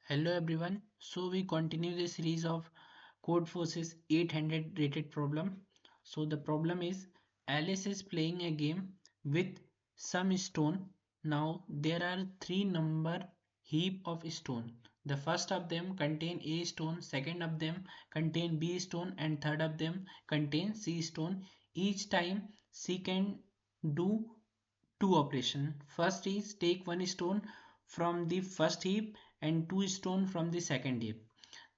Hello everyone. So we continue the series of Codeforces 800 rated problem. So the problem is Alice is playing a game with some stone. Now there are three number heap of stone. The first of them contain A stone, second of them contain B stone and third of them contain C stone. Each time she can do two operation. First is take one stone from the first heap and two stone from the second heap.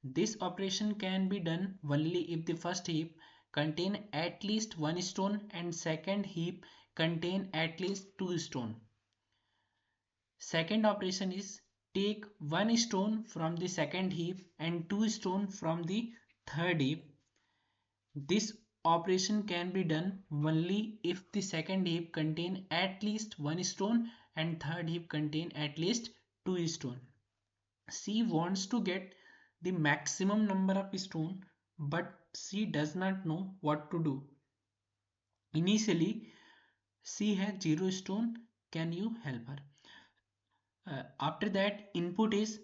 This operation can be done only if the first heap contain at least one stone and second heap contain at least two stone. Second operation is take one stone from the second heap and two stone from the third heap. This operation can be done only if the second heap contain at least one stone and third heap contain at least two stone. She wants to get the maximum number of stone, but she does not know what to do. Initially, she has 0 stone. Can you help her? After that, input is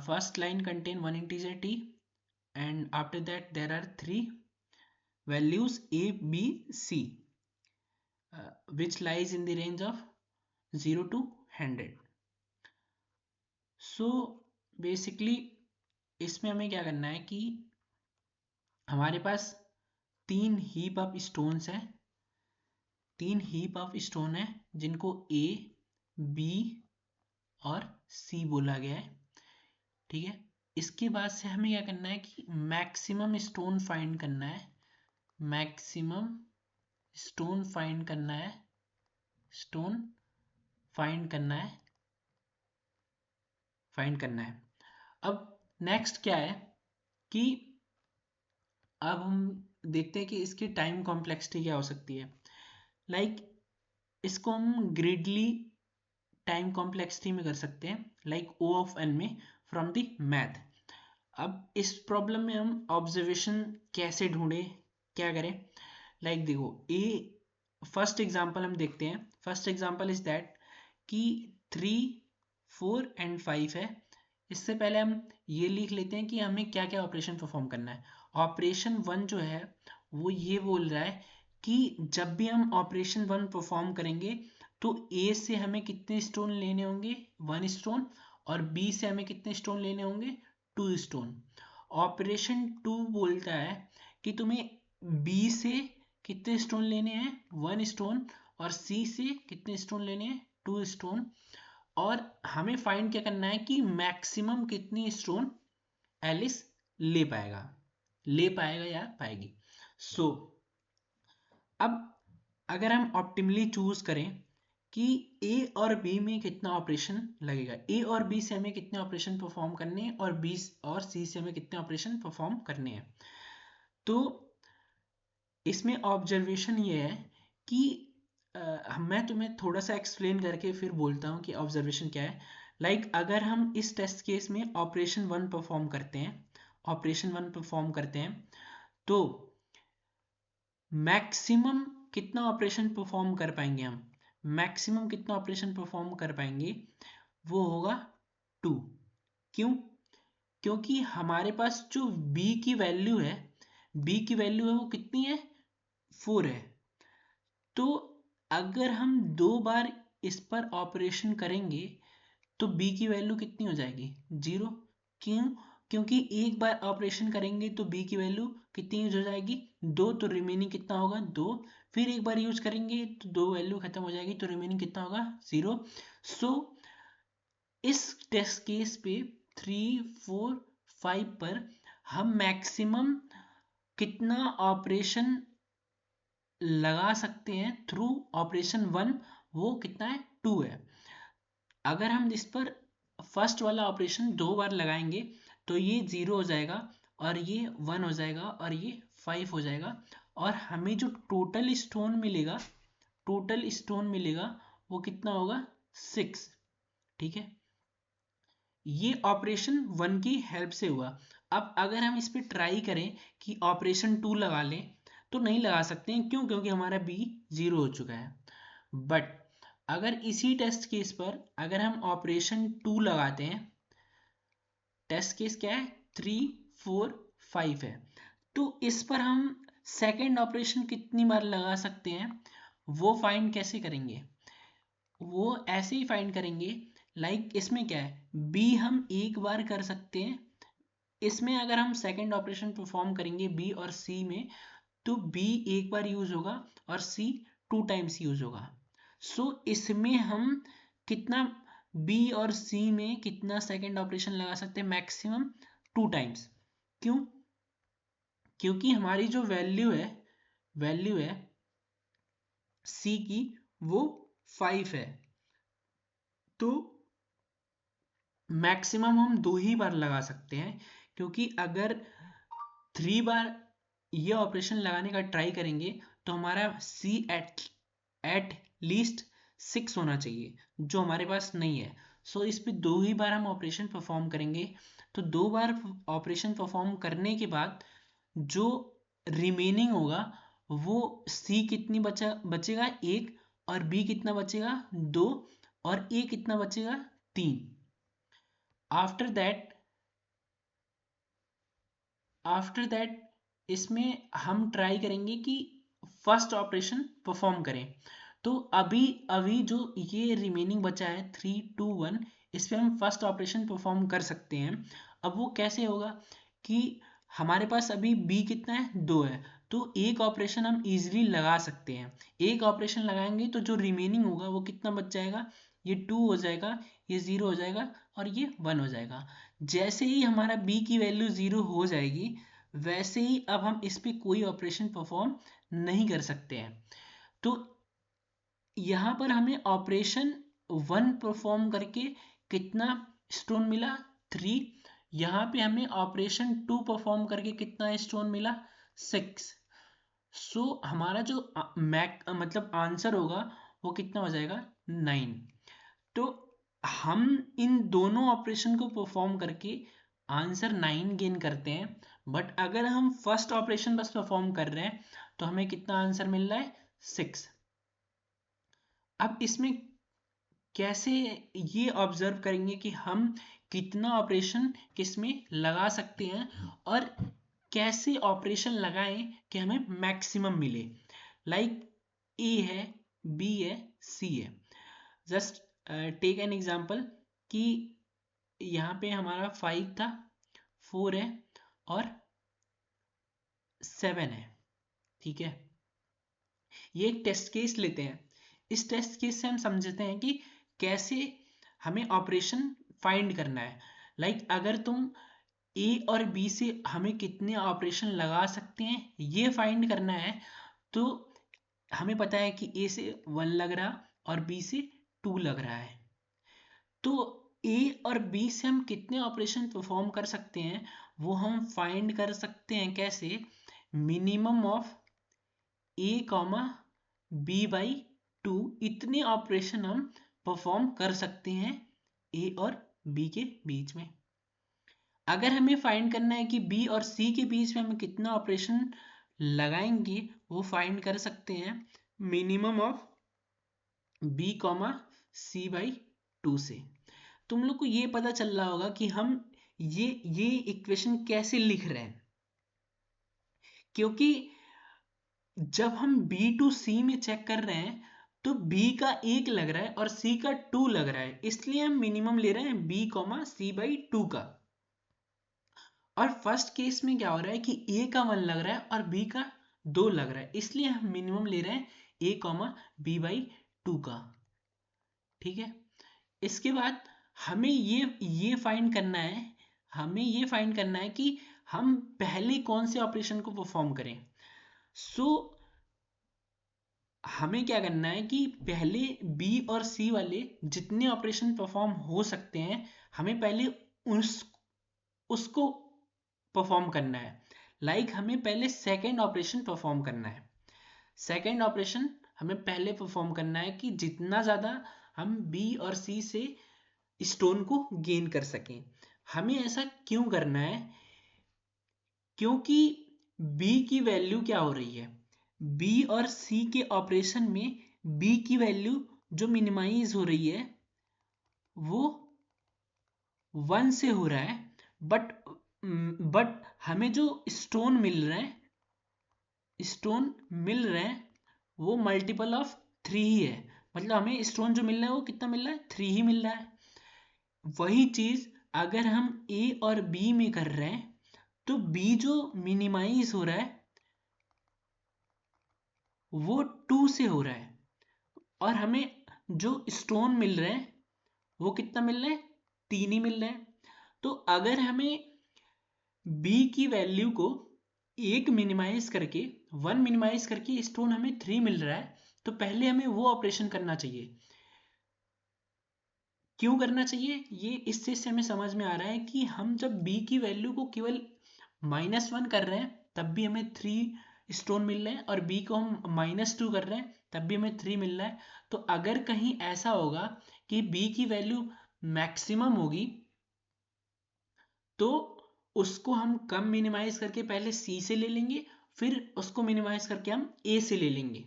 first line contain one integer t, and after that there are three values a, b, c, which lies in the range of 0 to 100. So basically इसमें हमें क्या करना है कि हमारे पास तीन heap of stones है, तीन हीप ऑफ स्टोन है जिनको ए, बी और सी बोला गया है। ठीक है, इसके बाद से हमें क्या करना है कि मैक्सिमम स्टोन फाइंड करना है, मैक्सिमम स्टोन फाइंड करना है, स्टोन फाइंड करना है, फाइंड करना है। अब नेक्स्ट क्या है कि अब हम देखते हैं कि इसकी टाइम कॉम्प्लेक्सिटी क्या हो सकती है। लाइक इसको हम ग्रिडली टाइम कॉम्प्लेक्सिटी में कर सकते हैं, लाइक ओ ऑफ एन में फ्रॉम द मैथ। अब इस प्रॉब्लम में हम ऑब्जर्वेशन कैसे ढूंढे, क्या करें। लाइक देखो ए फर्स्ट एग्जांपल हम देखते हैं। फर्स्ट एग्जांपल इज दैट कि 3, 4 एंड 5 है। इससे पहले हम ये लिख लेते हैं कि हमें क्या क्या ऑपरेशन परफॉर्म करना है। ऑपरेशन 1 जो है वो ये बोल रहा है कि जब भी हम ऑपरेशन 1 परफॉर्म करेंगे तो ए से हमें कितने स्टोन लेने होंगे, 1 स्टोन, और बी से हमें कितने स्टोन लेने होंगे, 2 स्टोन। ऑपरेशन 2 बोलता है कि तुम्हें बी से कितने स्टोन लेने हैं, 1 स्टोन, और सी से कितने स्टोन लेने हैं, 2 स्टोन। और हमें फाइंड क्या करना है कि मैक्सिमम कितनी स्टोन एलिस ले पाएगा, ले पाएगा या पाएगी। सो अब अगर हम ऑप्टिमली चूज करें कि ए और बी में कितना ऑपरेशन लगेगा, ए और बी से हमें कितने ऑपरेशन परफॉर्म करने हैं और बी और सी से हमें कितने ऑपरेशन परफॉर्म करने हैं, तो इसमें ऑब्जर्वेशन ये है कि मैं तुम्हें थोड़ा सा एक्सप्लेन करके फिर बोलता हूँ कि ऑब्जर्वेशन क्या है। लाइक अगर हम इस टेस्ट केस में ऑपरेशन 1 परफॉर्म करते हैं, ऑपरेशन 1 परफॉर्म करते हैं, तो मैक्सिमम कितना ऑपरेशन परफॉर्म कर पाएंगे हम, मैक्सिमम कितना ऑपरेशन परफॉर्म कर पाएंगे वो होगा 2। क्यों? क्योंकि हमारे पास जो b की वैल्यू है, b की वैल्यू है वो कितनी है, 4 है। तो अगर हम 2 बार इस पर ऑपरेशन करेंगे तो b की वैल्यू कितनी हो जाएगी, 0। क्यों? क्योंकि एक बार ऑपरेशन करेंगे तो b की वैल्यू कितनी यूज हो जाएगी, 2, तो रिमेनिंग कितना होगा, 2। फिर एक बार यूज करेंगे तो 2 वैल्यू खत्म हो जाएगी, तो रिमेनिंग कितना होगा, 0। सो इस टेस्ट केस पे 3, 4, 5 पर हम मैक्सिमम कितना ऑपरेशन लगा सकते हैं थ्रू ऑपरेशन 1, वो कितना है, 2 है। अगर हम इस पर फर्स्ट वाला ऑपरेशन 2 बार लगाएंगे तो ये 0 हो जाएगा और ये 1 हो जाएगा और ये 5 हो जाएगा, और हमें जो टोटल स्टोन मिलेगा, टोटल स्टोन मिलेगा वो कितना होगा, 6। ठीक है, ये ऑपरेशन 1 की हेल्प से हुआ। अब अगर हम इस पर ट्राई करें कि ऑपरेशन 2 लगा लें तो नहीं लगा सकते हैं। क्यों? क्योंकि हमारा बी 0 हो चुका है। बट अगर इसी टेस्ट केस पर अगर हम ऑपरेशन 2 लगाते हैं टेस्ट केस क्या है, 3 4 5 है। तो इस पर हम सेकेंड ऑपरेशन कितनी बार लगा सकते हैं वो फाइंड कैसे करेंगे, वो ऐसे ही फाइंड करेंगे। लाइक इसमें क्या है, बी हम एक बार कर सकते हैं, इसमें अगर हम सेकेंड ऑपरेशन परफॉर्म करेंगे बी और सी में, तो बी एक बार यूज होगा और सी 2 टाइम्स यूज होगा। सो इसमें हम कितना बी और सी में कितना सेकेंड ऑपरेशन लगा सकते हैं, मैक्सिमम 2 टाइम्स। क्यों, क्योंकि हमारी जो वैल्यू है सी की वो 5 है, तो मैक्सिमम हम 2 ही बार लगा सकते हैं। क्योंकि अगर 3 बार ये ऑपरेशन लगाने का ट्राई करेंगे तो हमारा सी एट लीस्ट 6 होना चाहिए, जो हमारे पास नहीं है। सो इस पे 2 ही बार हम ऑपरेशन परफॉर्म करेंगे। तो 2 बार ऑपरेशन परफॉर्म करने के बाद जो रिमेनिंग होगा वो सी कितनी बचेगा 1, और बी कितना बचेगा 2, और ए कितना बचेगा 3। आफ्टर दैट इसमें हम ट्राई करेंगे कि फर्स्ट ऑपरेशन परफॉर्म करें। तो अभी अभी जो ये रिमेनिंग बचा है 3 2 1, इस पर हम फर्स्ट ऑपरेशन परफॉर्म कर सकते हैं। अब वो कैसे होगा कि हमारे पास अभी बी कितना है 2 है, तो एक ऑपरेशन हम इजीली लगा सकते हैं। एक ऑपरेशन लगाएंगे तो जो रिमेनिंग होगा वो कितना बच जाएगा, ये 2 हो जाएगा, ये 0 हो जाएगा, और ये 1 हो जाएगा। जैसे ही हमारा b की वैल्यू 0 हो जाएगी, वैसे ही अब हम इस पे कोई ऑपरेशन परफॉर्म नहीं कर सकते हैं। तो यहाँ पर हमें ऑपरेशन 1 परफॉर्म करके कितना स्टोन मिला 3, यहाँ पे हमें ऑपरेशन 2 परफॉर्म करके कितना स्टोन मिला 6। सो हमारा जो मतलब आंसर होगा वो कितना हो जाएगा 9। तो हम इन दोनों ऑपरेशन को परफॉर्म करके आंसर 9 गेन करते हैं। बट अगर हम फर्स्ट ऑपरेशन बस परफॉर्म कर रहे हैं तो हमें कितना आंसर मिल रहा है 6। अब इसमें कैसे ये ऑब्जर्व करेंगे कि हम कितना ऑपरेशन किसमें लगा सकते हैं, और कैसे ऑपरेशन लगाएं कि हमें मैक्सिमम मिले। लाइक ए है, बी है, सी है। जस्ट टेक एन एग्जांपल कि यहाँ पे हमारा 5 था, 4 है और 7 है। ठीक है, ये एक टेस्ट केस लेते हैं। इस टेस्ट केस से हम समझते हैं कि कैसे हमें ऑपरेशन फाइंड करना है। लाइक अगर तुम ए और बी से हमें कितने ऑपरेशन लगा सकते हैं ये फाइंड करना है, तो हमें पता है कि ए से 1 लग रहा और बी से 2 लग रहा है। तो ए और बी से हम कितने ऑपरेशन परफॉर्म कर सकते हैं वो हम फाइंड कर सकते हैं। कैसे, minimum of A comma B by 2, इतने ऑपरेशन हम परफॉर्म कर सकते हैं ए और बी के बीच में। अगर हमें फाइंड करना है कि बी और सी के बीच में हम कितना ऑपरेशन लगाएंगे, वो फाइंड कर सकते हैं minimum of B comma C by 2 से। तुम लोग को ये पता चल रहा होगा कि हम ये इक्वेशन कैसे लिख रहे हैं, क्योंकि जब हम बी टू सी में चेक कर रहे हैं तो बी का 1 लग रहा है और सी का 2 लग रहा है, इसलिए हम मिनिमम ले रहे हैं बी कॉमा सी बाई 2 का। और फर्स्ट केस में क्या हो रहा है कि ए का 1 लग रहा है और बी का 2 लग रहा है, इसलिए हम मिनिमम ले रहे हैं ए कॉमा बी बाई 2 का। ठीक है, इसके बाद हमें ये फाइंड करना है, हमें ये फाइंड करना है कि हम पहले कौन से ऑपरेशन को परफॉर्म करें। सो हमें क्या करना है कि पहले बी और सी वाले जितने ऑपरेशन परफॉर्म हो सकते हैं हमें पहले उसको परफॉर्म करना है। लाइक हमें पहले सेकेंड ऑपरेशन परफॉर्म करना है। सेकेंड ऑपरेशन हमें पहले परफॉर्म करना है कि जितना ज़्यादा हम बी और सी से स्टोन को गेन कर सकें। हमें ऐसा क्यों करना है, क्योंकि बी की वैल्यू क्या हो रही है, बी और सी के ऑपरेशन में बी की वैल्यू जो मिनिमाइज हो रही है वो 1 से हो रहा है, बट बट हमें जो स्टोन मिल रहे हैं वो मल्टीपल ऑफ 3 ही है। मतलब हमें स्टोन जो मिल रहा है वो कितना मिल रहा है, 3 ही मिल रहा है। वही चीज अगर हम ए और बी में कर रहे हैं तो बी जो मिनिमाइज हो रहा है वो 2 से हो रहा है, और हमें जो स्टोन मिल रहे हैं वो कितना मिल रहा है, 3 ही मिल रहे हैं। तो अगर हमें बी की वैल्यू को 1 मिनिमाइज करके स्टोन हमें 3 मिल रहा है, तो पहले हमें वो ऑपरेशन करना चाहिए। क्यों करना चाहिए, ये इस चीज से हमें समझ में आ रहा है कि हम जब b की वैल्यू को केवल -1 कर रहे हैं तब भी हमें 3 स्टोन मिल रहे हैं, और b को हम -2 कर रहे हैं तब भी हमें 3 मिल रहा है। तो अगर कहीं ऐसा होगा कि b की वैल्यू मैक्सिमम होगी तो उसको हम कम मिनिमाइज करके पहले c से ले लेंगे, फिर उसको मिनिमाइज करके हम a से ले लेंगे।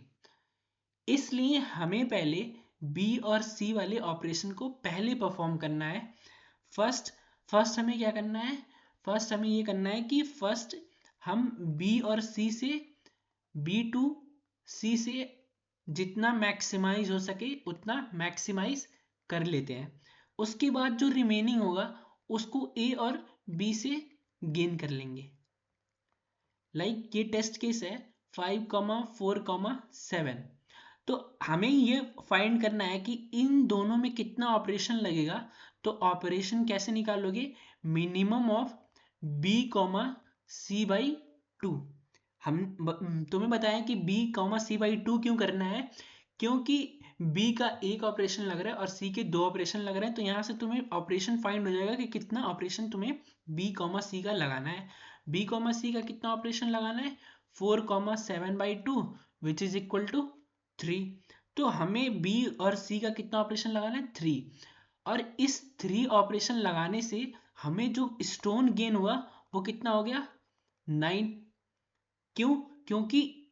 इसलिए हमें पहले बी और सी वाले ऑपरेशन को पहले परफॉर्म करना है। फर्स्ट फर्स्ट हमें क्या करना है, फर्स्ट हमें ये करना है कि फर्स्ट हम बी और सी से बी टू सी से जितना मैक्सिमाइज हो सके उतना मैक्सिमाइज कर लेते हैं। उसके बाद जो रिमेनिंग होगा उसको ए और बी से गेन कर लेंगे। ये टेस्ट केस है 5,4,7। तो हमें ये फाइंड करना है कि इन दोनों में कितना ऑपरेशन लगेगा। तो ऑपरेशन कैसे निकालोगे, minimum of B comma C by 2। हम तुम्हें बताया कि बी कॉमा सी बाई 2 क्यों करना है, क्योंकि बी का एक ऑपरेशन लग रहा है और सी के 2 ऑपरेशन लग रहे हैं। तो यहाँ से तुम्हें ऑपरेशन फाइंड हो जाएगा कि कितना ऑपरेशन तुम्हें बी कॉमा सी का लगाना है। बी कॉमा सी का कितना ऑपरेशन लगाना है, 4,7/2 विच इज इक्वल टू 3। तो हमें बी और सी का कितना ऑपरेशन लगाना है, 3। और इस 3 ऑपरेशन लगाने से हमें जो स्टोन गेन हुआ वो कितना हो गया, 9। क्यों, क्योंकि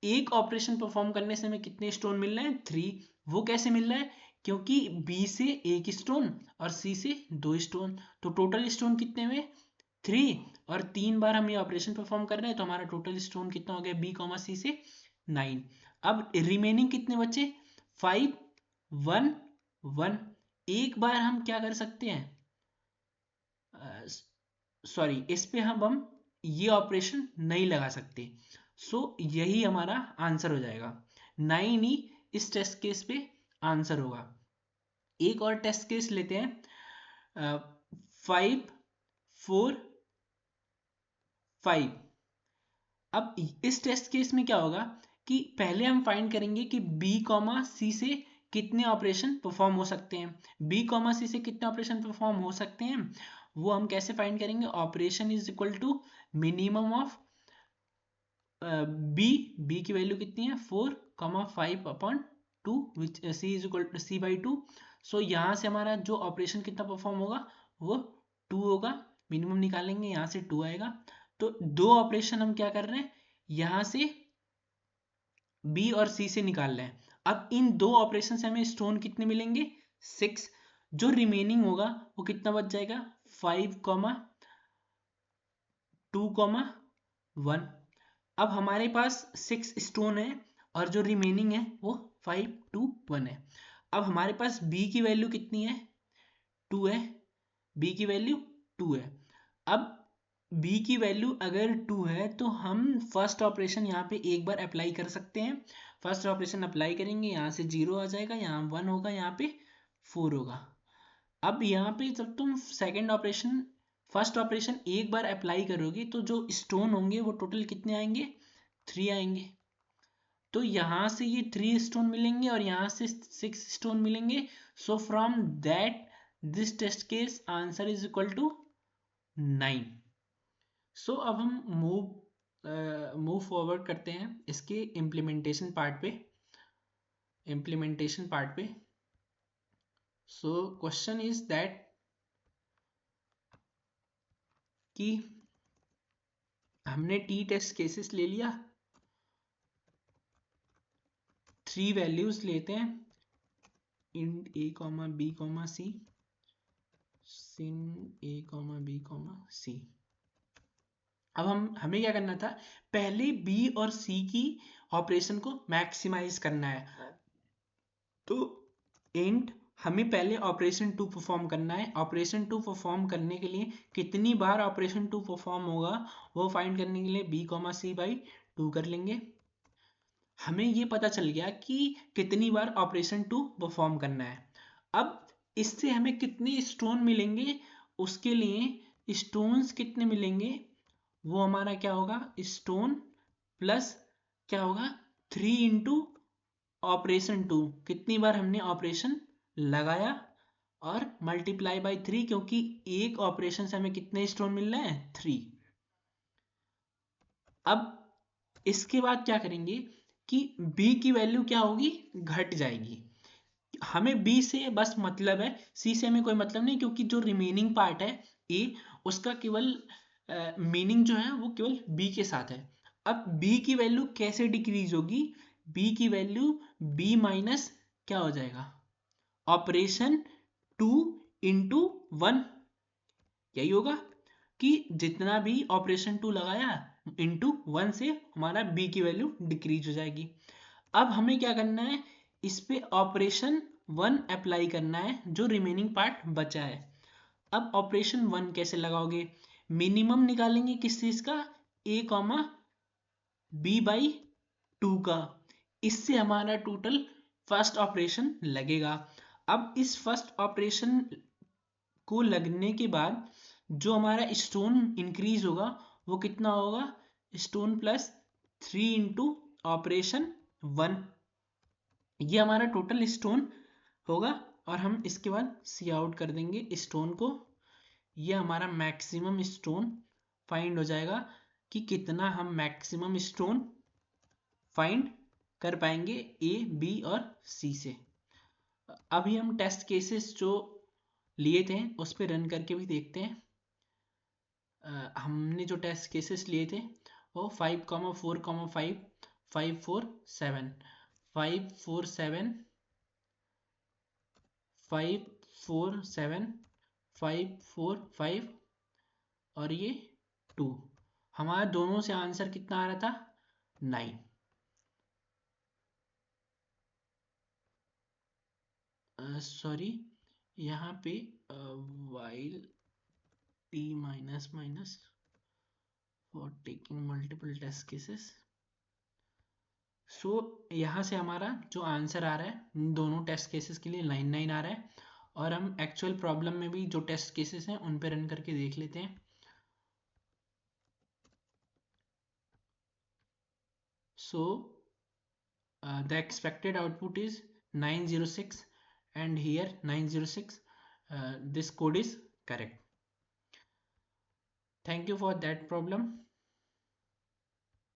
एक ऑपरेशन परफॉर्म करने से हमें कितने स्टोन मिल रहे हैं, 3। वो कैसे मिल रहा है, क्योंकि बी से एक स्टोन और सी से 2 स्टोन, तो टोटल स्टोन कितने हुए, 3। और 3 बार हम ये ऑपरेशन परफॉर्म कर रहे हैं तो हमारा टोटल स्टोन कितना हो गया बी कॉमा सी से, 9। अब रिमेनिंग कितने बचे, 5 1 1। एक बार हम क्या कर सकते हैं, सॉरी इस पे हम ये ऑपरेशन नहीं लगा सकते। सो यही हमारा आंसर हो जाएगा, 9 ही इस टेस्ट केस पे आंसर होगा। एक और टेस्ट केस लेते हैं, 5 4 5। अब इस टेस्ट केस में क्या होगा कि पहले हम फाइंड करेंगे कि बी कॉमा सी से कितने ऑपरेशन परफॉर्म हो सकते हैं। बी कॉमा सी से कितने ऑपरेशन परफॉर्म हो सकते हैं वो हम कैसे फाइंड करेंगे, operation is equal to minimum of B की वैल्यू कितनी है, 4,5/2 which C is equal to C/2। So यहाँ से हमारा जो ऑपरेशन कितना परफॉर्म होगा वो 2 होगा। मिनिमम निकालेंगे यहाँ से 2 आएगा। तो 2 ऑपरेशन हम क्या कर रहे हैं, यहाँ से बी और सी से निकाल रहे हैं। अब इन 2 ऑपरेशन से हमें स्टोन कितने मिलेंगे, 6। जो रिमेनिंग होगा वो कितना बच जाएगा, 5,2,1। अब हमारे पास 6 स्टोन है और जो रिमेनिंग है वो 5,2,1 है। अब हमारे पास b की वैल्यू कितनी है, 2 है। b की वैल्यू 2 है। अब b की वैल्यू अगर 2 है तो हम फर्स्ट ऑपरेशन यहाँ पे एक बार अप्लाई कर सकते हैं। फर्स्ट ऑपरेशन अप्लाई करेंगे, यहाँ से 0 आ जाएगा, यहाँ 1 होगा, यहाँ पे 4 होगा। अब यहाँ पे जब तुम सेकेंड ऑपरेशन फर्स्ट ऑपरेशन एक बार अप्लाई करोगे तो जो स्टोन होंगे वो टोटल कितने आएंगे, 3 आएंगे। तो यहाँ से ये 3 स्टोन मिलेंगे और यहाँ से 6 स्टोन मिलेंगे। So from that this test case answer is equal to 9। So अब हम मूव फॉरवर्ड करते हैं इसके इम्प्लीमेंटेशन पार्ट पे। सो क्वेश्चन इज दैट कि हमने टी टेस्ट केसेस ले लिया, 3 वैल्यूज लेते हैं, int a comma b comma c. Sin a comma b comma c. अब हमें क्या करना था, पहले बी और सी की ऑपरेशन को मैक्सिमाइज करना है। तो एंड हमें पहले ऑपरेशन टू परफॉर्म करना है। ऑपरेशन टू परफॉर्म करने के लिए कितनी बार ऑपरेशन टू परफॉर्म होगा वो फाइंड करने के लिए B comma C by two कर लेंगे। हमें ये पता चल गया कि कितनी बार ऑपरेशन टू परफॉर्म करना है। अब इससे हमें कितने स्टोन मिलेंगे, उसके लिए स्टोन्स कितने मिलेंगे, वो हमारा क्या होगा, स्टोन प्लस क्या होगा, 3 × ऑपरेशन टू, कितनी बार हमने ऑपरेशन लगाया, और मल्टीप्लाई बाई 3, क्योंकि एक ऑपरेशन से हमें कितने स्टोन मिल रहे हैं, 3। अब इसके बाद क्या करेंगे कि b की वैल्यू क्या होगी, घट जाएगी। हमें b से बस मतलब है, c से हमें कोई मतलब नहीं, क्योंकि जो रिमेनिंग पार्ट है a, उसका केवल मीनिंग जो है वो केवल b के साथ है। अब b की वैल्यू कैसे डिक्रीज होगी, b की वैल्यू b माइनस क्या हो जाएगा, ऑपरेशन 2 × 1, यही होगा कि जितना भी ऑपरेशन 2 लगाया इंटू 1 से हमारा b की वैल्यू डिक्रीज हो जाएगी। अब हमें क्या करना है, इस पे ऑपरेशन 1 अप्लाई करना है, जो रिमेनिंग पार्ट बचा है। अब ऑपरेशन 1 कैसे लगाओगे, मिनिमम निकालेंगे किस चीज का, a कॉमा बी बाई 2 का। इससे हमारा टोटल फर्स्ट ऑपरेशन लगेगा। अब इस फर्स्ट ऑपरेशन को लगने के बाद जो हमारा स्टोन इंक्रीज होगा वो कितना होगा, स्टोन प्लस 3 × ऑपरेशन 1, ये हमारा टोटल स्टोन होगा। और हम इसके बाद सी आउट कर देंगे स्टोन को, ये हमारा मैक्सिमम स्टोन फाइंड हो जाएगा कि कितना हम मैक्सिमम स्टोन फाइंड कर पाएंगे ए, बी और सी से। अभी हम टेस्ट केसेस जो लिए थे उस पर रन करके भी देखते हैं। हमने जो टेस्ट केसेस लिए थे वो 5,4,5, 5,4,7, 5,4,7, 5,4,7, 5,4,5 और ये 2। हमारा दोनों से आंसर कितना आ रहा था, 9। सॉरी, यहाँ पे while t minus minus for taking multiple test cases. So यहाँ से हमारा जो आंसर आ रहा है दोनों टेस्ट केसेस के लिए 9 आ रहा है। और हम एक्चुअल प्रॉब्लम में भी जो टेस्ट केसेस हैं उन पे रन करके देख लेते हैं। So the expected output is 906 and here 906. This code is correct. Thank you for that problem.